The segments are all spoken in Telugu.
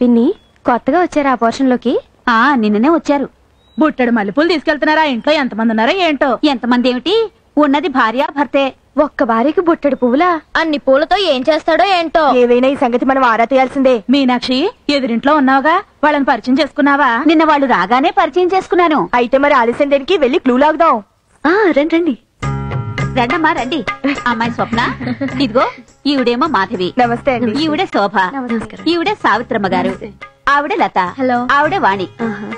పిన్ని కొత్తగా వచ్చారా ఆ పోర్షన్ లోకి? నిన్ననే వచ్చారు. బుట్టడు మల్లెపూలు తీసుకెళ్తున్నారా? ఇంట్లో ఎంతమంది ఉన్నారో ఏంటో. ఎంతమంది ఏమిటి, ఉన్నది భార్య భర్తే. ఒక్క భార్యకి బుట్టడు పువ్వులా? అన్ని పూలతో ఏం చేస్తాడో ఏంటో. ఏవైనా ఈ సంగతి మనం ఆరా తీయాల్సిందే. మీనాక్షి, ఎదురింట్లో ఉన్నావుగా, వాళ్ళని పరిచయం చేసుకున్నావా? నిన్న వాళ్ళు రాగానే పరిచయం చేసుకున్నాను. అయితే మరి ఆలస్యం దేనికి, వెళ్ళి క్లూ లాగుదాం. రండి. రండమ్మా రండి. అమ్మాయి స్వప్న, ఇదిగో ఈవిడేమో మాధవి. నమస్తే అండి. ఈవిడే శోభ. ఈవిడే సావిత్రమ్మ గారు. ఆవిడే లత. హలో. ఆవిడే వాణి.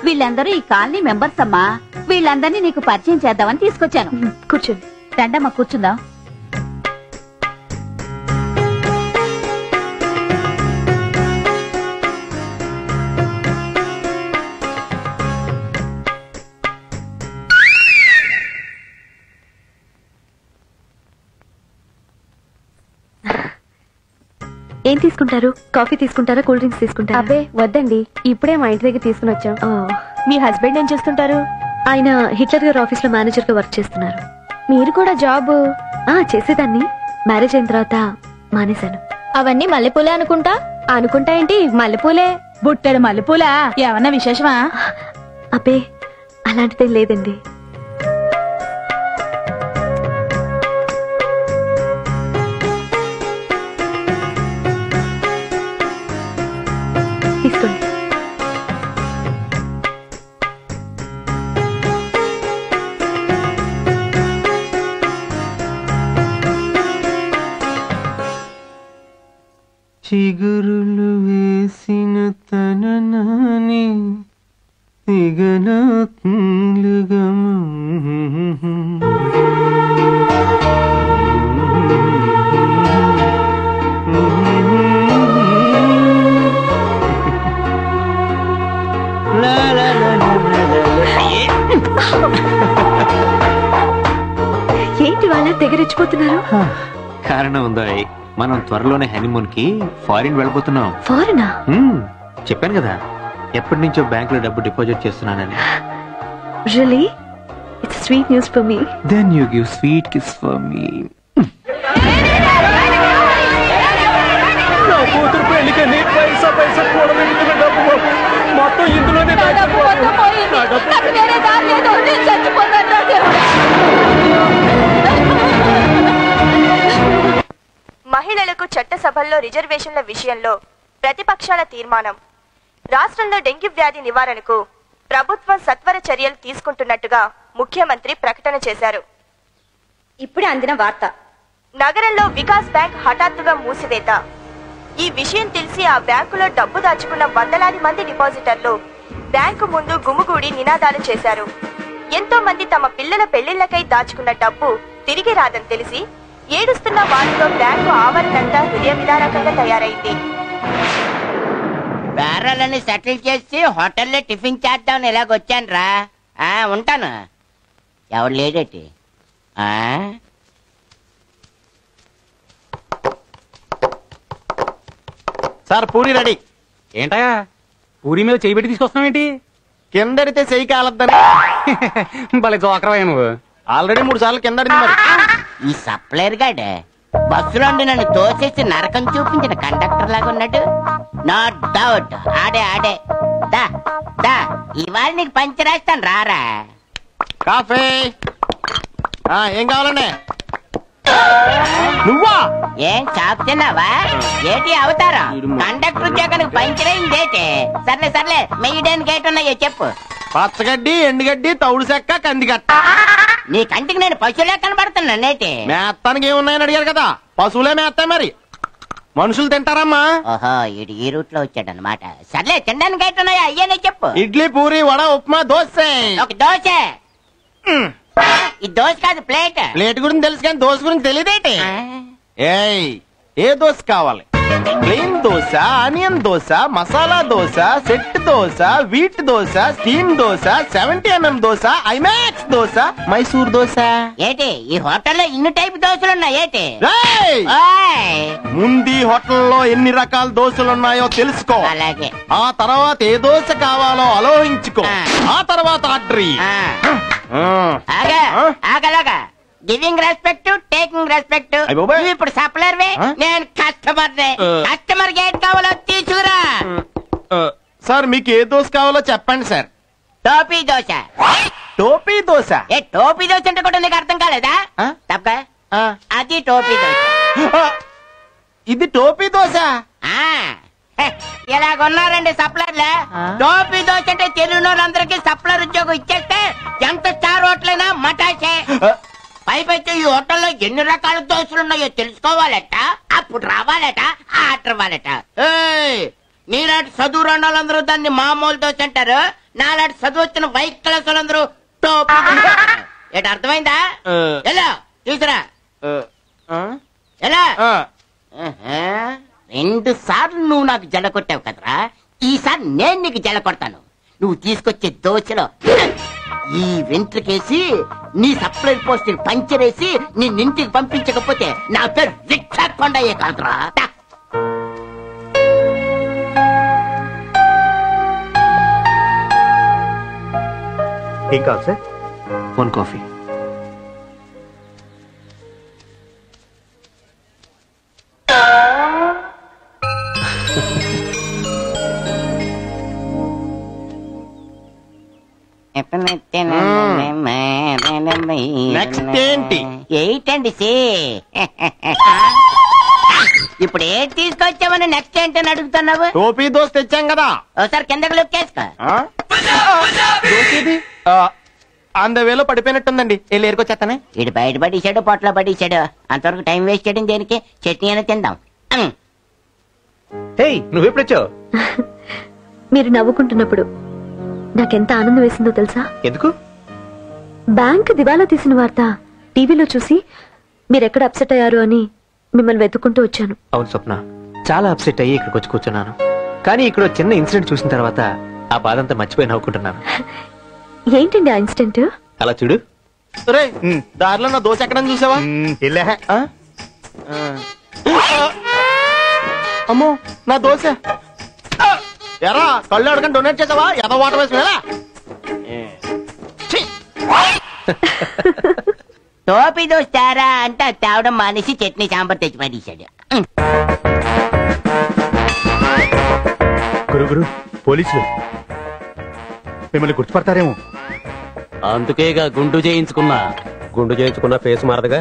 వీళ్ళందరూ ఈ కాలనీ మెంబర్స్ అమ్మా. వీళ్ళందరినీ నీకు పరిచయం చేద్దామని తీసుకొచ్చాను. కూర్చోండి. రండమ్మా కూర్చుందాం. ఏం తీసుకుంటారు? కాఫీ తీసుకుంటారా, కూల్ డ్రింక్స్ తీసుకుంటారా? అబ్బే వద్దండి, ఇప్పుడే మా ఇంటి దగ్గర తీసుకుని వచ్చాం. మీ హస్బెండ్ ఏం చేస్తుంటారు? ఆయన హిట్లర్ గారి ఆఫీస్ లో మేనేజర్ గా వర్క్ చేస్తున్నారు. మీరు కూడా జాబ్? చేసేదాన్ని, మ్యారేజ్ అయిన తర్వాత మానేశాను. అవన్నీ మల్లెపూలే అనుకుంటా. అనుకుంటా ఏంటి, మల్లెపూలే. బుట్టడు మల్లెపూలా? ఏమన్నా విశేషమా? అబ్బే అలాంటిదేం లేదండి. తీసుకోండి. చిగురులు వేసిన తననాని తిగనాలుగా ఏంటి వాళ్ళ తెగరెచ్చిపోతున్నారు? కారణం ఉందా? మనం త్వరలోనే హనీమూన్ కి ఫారిన్ వెళ్ళిపోతున్నాం. ఫారినా? చెప్పాను కదా, ఎప్పటి నుంచో బ్యాంక్ లో డబ్బు డిపాజిట్ చేస్తున్నానని. Really? It's sweet news for me. Then you give sweet kiss for me. నా కూతురు పెళ్లికని పైసా కూడబెట్టిన డబ్బు మొత్తం ఇందులోనే మహిళలకు చట్టసభల్లో రిజర్వేషన్ల విషయంలో ప్రతిపక్షాల తీర్మానం. రాష్ట్రంలో డెంగ్యూ వ్యాధి నివారణకు ప్రభుత్వం సత్వర చర్యలు తీసుకుంటున్నట్టుగా ముఖ్యమంత్రి ప్రకటన చేశారు. ఇప్పుడే అందిన వార్త. నగరంలో వికాస్ బ్యాంక్ హఠాత్తుగా మూసివేత. ఈ విషయం తెలిసి ఆ బ్యాంకులో డబ్బు దాచుకున్న వందలాది మంది డిపాజిటర్లు బ్యాంకు ముందు గుమిగూడి నినాదాలు చేశారు. ఎంతో మంది తమ పిల్లల పెళ్లిళ్లకై దాచుకున్న డబ్బు తిరిగి రాదని తెలిసి ఏడుస్తున్న వారితో బ్యాంకు ఆవరణంతా హృదయ విదారకంగా తయారైంది. బేరాలని సెటిల్ చేసి హోటల్లో టిఫిన్ చేద్దామని ఇలాగొచ్చాను రా. ఉంటాను. ఎవరు లేడేటి? Sir puri ready. ఏంటా పూరి మీద చేయి పెట్టి తీసుకొస్తున్నావు ఏంటి? కిందడితే చెయ్యి కాలద్దని. భలే జోకరవయ్యా నువ్వు. ఆల్రెడీ 3 సార్లు కిందడింది. మరి ఈ సప్లైర్ గాడే బస్సులో నన్ను తోసేసి నరకం చూపించిన కండక్టర్ లాగా ఉన్నాడు. నో డౌట్ ఆడే దా దా ఇవాళ నీకు పంచి రాస్తాను రారా. కాఫీ ఏం కావాలండి? నువ్వా? ఏం చాప్ తిన్నావా ఏటి అవతారం? కండక్టర్ ఉద్యోగానికి పంచరైందేటి? సర్లే మెయ్యడానికి ఏటున్నాయో చెప్పు. పచ్చగడ్డి, ఎండుగడ్డి, తౌడు చెక్క, కందిగట్ట. నీ కంటికి నేను పశువులే కనబడుతున్నా నేటి. మేత్తానికి ఏమున్నాయని అడిగారు కదా, పశువులే మేస్తాయి. మరి మనుషులు తింటారమ్మా? ఓహో ఇడు ఈ రూట్ లో వచ్చాడనమాట. సర్లే తినడానికి ఏటున్నాయో అయ్యేనే చెప్పు. ఇడ్లీ, పూరి, వడ, ఉప్మా, దోశ. ఒక దోశ. ఈ దోశ కాదు ప్లేట్. ప్లేట్ గురించి తెలుసు కానీ దోశ గురించి తెలియదేటి? ఏ దోశ కావాలి? Plain dosa, onion dosa, masala dosa, set dosa, wheat dosa, steam dosa, 70mm dosa, IMAX dosa, Mysore dosa. ఏటి ఈ హోటల్లో ఇన్ని టైప్ దోశలు ఉన్నాయి ఏటి? ముందు హోటల్లో ఎన్ని రకాల దోశలు ఉన్నాయో తెలుసుకో. అలాగే. ఆ తర్వాత ఏ దోశ కావాలో ఆలోచించుకో. ఆ తర్వాత ఆర్డర్. ఆగలాగా గివింగ్ రెస్పెక్ట్, టేకింగ్ రెస్పెక్ట్. ఇప్పుడు సప్లైర్ వే, నేను కస్టమర్. కస్టమర్ కి ఏం కావాలో తీసుకురా. సార్ మీకు ఏ దోశ కావాలో చెప్పండి సార్. టోపీ దోశ. టోపీ దోశ. ఏ టోపీ దోశ అంటే కూడా నీకు అర్థం కాలేదా? ఆ? తప్పక ఆ, అది టోపీ దోశ. ఆ, ఇది టోపీ దోశ. ఆ, హె, ఇలాగున్నారండి సప్లర్లే. టోపీ దోశ అంటే తెలియని వాళ్ళందరికీ సప్లర్ ఉద్యోగం ఇచ్చేస్తే ఎంత స్టార్ హోటలైనా మటాసే. పైపైతే ఈ హోటల్లో ఎన్ని రకాల దోశలు ఉన్నాయో తెలుసుకోవాలట, అప్పుడు రావాలట, ఆర్డర్ ఇవ్వాలట. ఏయ్, నీలాంటి చదువు రెండాలందరూ దాన్ని మామూలు దోశ అంటారు, నాలాంటి చదువు వచ్చిన వైట్ క్లాస్ వాళ్ళందరూ టోపీ దోశ అంటారు. ఏంటి అర్థమైందా? ఎలా తీసురా ఎలా? 2 సార్లు నువ్వు నాకు జల కొట్టావు కదరా, ఈసారి నేను నీకు జల కొడతాను. నువ్వు తీసుకొచ్చే దోశలో ఈ వెంట్రుకేసి నీ సప్లై పోస్ట్ పంచర్ వేసి నిన్నింటికి పంపించకపోతే నా పేరు రిక్షా కొండయ్యే కాదురా. ఏం కావాలి సార్? 1 కాఫీ. నెక్స్ట్ ఏంటి? ఏంటండి సి ఇప్పుడు ఏం తీసుకొచ్చామని నెక్స్ట్ ఏంటని అడుగుతున్నావు? టోపీ దోశ తెచ్చాం కదా. ఒకసారి కిందకి లొక్కేసుకో. దోశ ఇది అందవేలో పడిపోయినట్టుందండి. వెళ్ళి ఏరుకొచ్చేస్తానే. ఇటు బయట పడేసాడు, పొట్లో పడేసాడు, అంతవరకు టైం వేస్ట్ చేయడం దేనికి? చట్నీ అయినా తిందాం. హే, నువ్వెప్పుడొచ్చావు? మీరు నవ్వుకుంటున్నప్పుడు నాకెంత ఆనందం వేసిందో తెలుసా? ఎందుకు? బ్యాంక్ దివాలా తీసిన వార్త టీవీలో చూసి మీరెక్కడ అప్సెట్ అయ్యారు అని మిమ్మల్ని వెతుక్కుంటూ వచ్చాను. అవును స్వప్న, చాలా అప్సెట్ అయ్యి ఇక్కడికి వచ్చి కూర్చున్నాను. కానీ ఇక్కడ చిన్న ఇన్సిడెంట్ చూసిన తర్వాత ఆ బాధ అంతా మర్చిపోయి నవ్వుకుంటున్నాను. ఏంటండి ఆ ఇన్సిడెంట్? అలా చూడు. రే, దారిలో నా దోశ ఎక్కడని చూసావా? అమ్మో, నా దోశ. ఎరా, కళ్ళు అడగని డొనేట్ చేసావా? ఎద వాటర్ వేసి వెళ్ళా. టోపీ దోశ తేరా అంటే అది తేవడం మానేసి చట్నీ సాంబార్ తెచ్చి పడేశాడు. గురు, పోలీసులు మిమ్మల్ని గుర్తుపడతారేమో. అందుకేగా గుండు చేయించుకున్న ఫేస్ మారదుగా.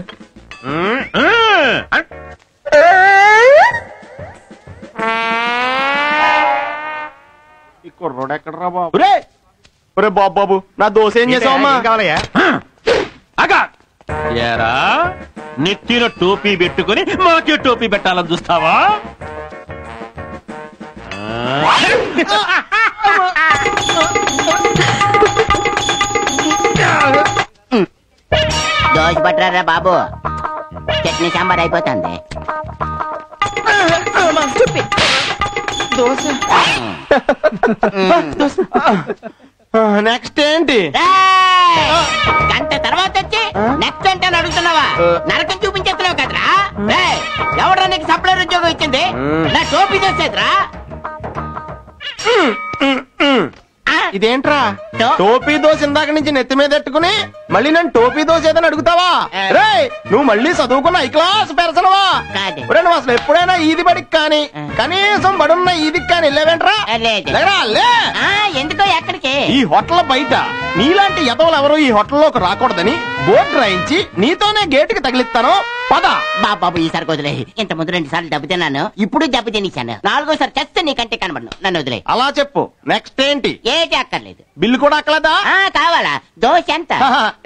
ఈ కుర్రోడు ఎక్కడరా బాబు? ఒరే బాబు, నా దోశ ఏం చేసావమ్మా? కావాలయ్యా? ఏరా, నెత్తిన టోపీ పెట్టుకుని మాకే టోపీ పెట్టాలని చూస్తావా? దోశ పట్టరా బాబు, చట్నీ సాంబార్ అయిపోతుంది. దోశ. నెక్స్ట్ ఏంటి? గంట తర్వాత వచ్చి నెక్స్ట్ అంటే అడుగుతున్నావా? నరకం చూపించేస్తున్నావు కదరా. ఎవడరా నీకు సప్లై ఉద్యోగం ఇచ్చింది? నా టోపీ చేసేదిరా. ఇదేంట్రా, టోపీ దోశ ఇందాక నుంచి నెత్తి మీద ఎట్టుకుని మళ్ళీ నన్ను టోపీ దోశ ఏదని అడుగుతావా? రే, నువ్వు మళ్ళీ చదువుకున్న ఐ క్లాస్ పెరసనవా? నువ్వు అసలు ఎప్పుడైనా ఈది బడికి కానీ కనీసం బడున్న ఈదికి కానీ వెళ్ళావేంట్రా? ఎందుకో ఎక్కడికి? ఈ హోటల్ బయట నీలాంటి ఎదవలు ఎవరు ఈ హోటల్లోకి రాకూడదని బోర్డు రాయించి నీతోనే గేటుకి తగిలిస్తాను. పద బాబు, ఈసారి వదిలే. ఇంత ముందు 2 సార్లు దెబ్బ తిన్నాను, ఇప్పుడు దెబ్బ తినేశాను. 4గోసారి చస్తే నీకంటే కనబడను. నన్ను వదిలే. అలా చెప్పు. నెక్స్ట్ ఏంటి? ఏంటి అక్కర్లేదు. బిల్లు కూడా అక్కలేదా? కావాలా? దోశ ఎంత?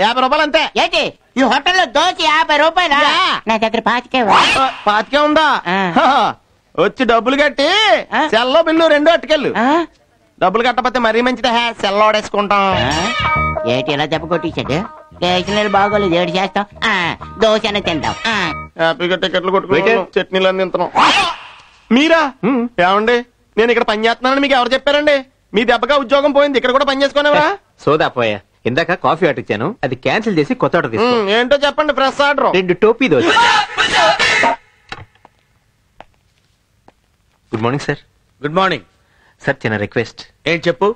50 రూపాయలు అంతే. ఏంటి ఈ హోటల్లో దోశ 50 రూపాయలా? నా దగ్గర 25 ఉందా? వచ్చి డబ్బులు కట్టి సెల్లో బిల్లు 2 అట్టుకెళ్ళు. డబ్బులు కట్టకపోతే మరీ మంచిదే, సెల్లో వాడేసుకుంటాం. ఏంటి ఇలా దెబ్బ కొట్టించాడు? స్టేషనరీ బాగోలేదు, ఏడు చేస్తాం. దోశ అన్న తిందాం. హ్యాపీగా టికెట్లు కొట్టుకుంటాం, చట్నీలు అన్ని తింటున్నాం. మీరా? ఏమండి, నేను ఇక్కడ పని చేస్తున్నానని మీకు ఎవరు చెప్పారండి? మీ దెబ్బగా ఉద్యోగం పోయింది, ఇక్కడ కూడా పని చేసుకునేవా? సోదా పోయా, ఇందాక కాఫీ ఆర్డర్ ఇచ్చాను, అది క్యాన్సిల్ చేసి కొత్త ఆర్డర్ తీసుకో. ఏంటో చెప్పండి. ఫ్రెష్ ఆర్డర్ 2 టోపీ dosa. Good morning sir. Good morning sir, చిన్న రిక్వెస్ట్. ఏం చెప్పు?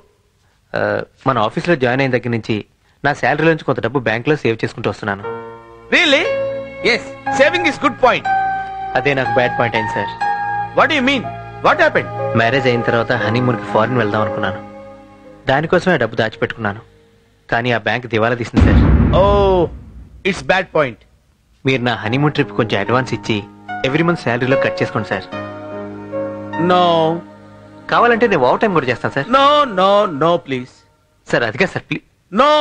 మన ఆఫీస్ లో జాయిన్ అయిన దగ్గర నుంచి నా శాలరీ నుంచి కొంత డబ్బు బ్యాంక్ లో సేవ్ చేసుకుంటూ వస్తున్నాను. Really? Yes, saving is good point. అదే నాకు బ్యాడ్ పాయింట్ అయింది sir. What you mean? What happened? Marriage అయిన తర్వాత హనీమూన్ కి ఫారిన్ వెళ్దాం అనుకున్నాను. దానికోసమే డబ్బు దాచిపెట్టుకున్నాను. కానీ ఆ బ్యాంక్ దివాలా తీసింది sir. Oh it's bad point. మీరు నా హనీమూన్ ట్రిప్ కొంచెం అడ్వాన్స్ ఇచ్చి ఎవ్రీ మంత్ శాలరీలో కట్ చేసుకోండి సార్. నో, కావాలంటే నేను ఓవర్ టైం కూడా చేస్తాను sir. No no no please. Sir అదిగా సార్ ప్లీజ్. నో,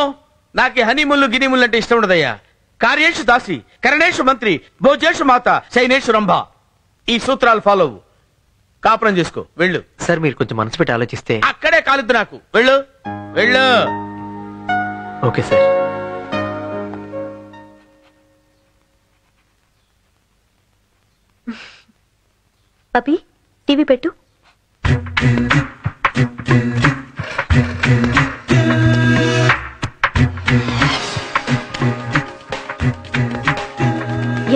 నాకు హనీముళ్ళు గినిముళ్ళు అంటే ఇష్టం ఉండదయ్యా. కార్యేషు దాసి, కరణేషు మంత్రి, భోజేషు మాత, శైనేషు రంభ. ఈ సూత్రాలు ఫాలో అవ్వు. కాపురం చేసుకో, వెళ్ళు. సార్ మీరు కొంచెం మనసు పెట్టి ఆలోచిస్తే. అక్కడే కాలిద్దు నాకు. వెళ్ళు వెళ్ళు. Okay sir. పపి, టీవీ పెట్టు.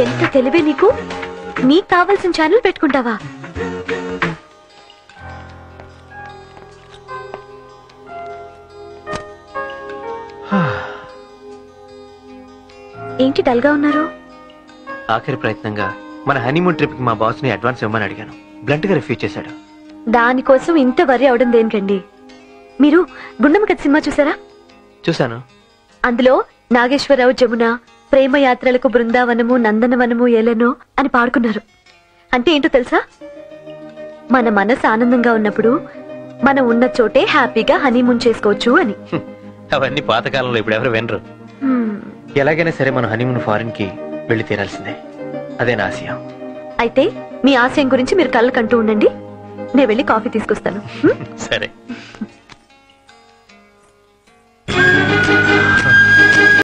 ఎంత తెలివే నీకు. నీకు కావాల్సిన ఛానల్ పెట్టుకుంటావా? ఏంటి డల్గా ఉన్నారు? ఆఖరి ప్రయత్నంగా మన హనీమూన్ ట్రిప్ కి మా బాస్ ని అడ్వాన్స్ ఇవ్వమని అడిగాను. బ్లంట్ గా రిఫ్యూజ్ చేశాడు. దానికోసం ఇంత వరి అవడం దేనికండి? మీరు గుండమ్మ కథ సినిమా చూసారా? చూశాను. అందులో నాగేశ్వరరావు జమున ప్రేమ యాత్రలకు బృందావనము నందనవనము ఏలెనో అని పాడుకున్నారు. అంటే ఏంటో తెలుసా? మన మనసు ఆనందంగా ఉన్నప్పుడు మనం ఉన్న చోటే హ్యాపీగా హనీమూన్ చేసుకోవచ్చు అని. అవన్నీ పాతకాలంలో ఇప్పుడు ఎవరు వినరు. ఎలాగైనా సరే మనం హనీమూన్ ఫారిన్ కి వెళ్లి తీరాల్సిందే. అదే నా ఆశయం. అయితే మీ ఆశయం గురించి మీరు కళ్ళకంటూ ఉండండి. నేను వెళ్ళి కాఫీ తీసుకొస్తాను. సరే.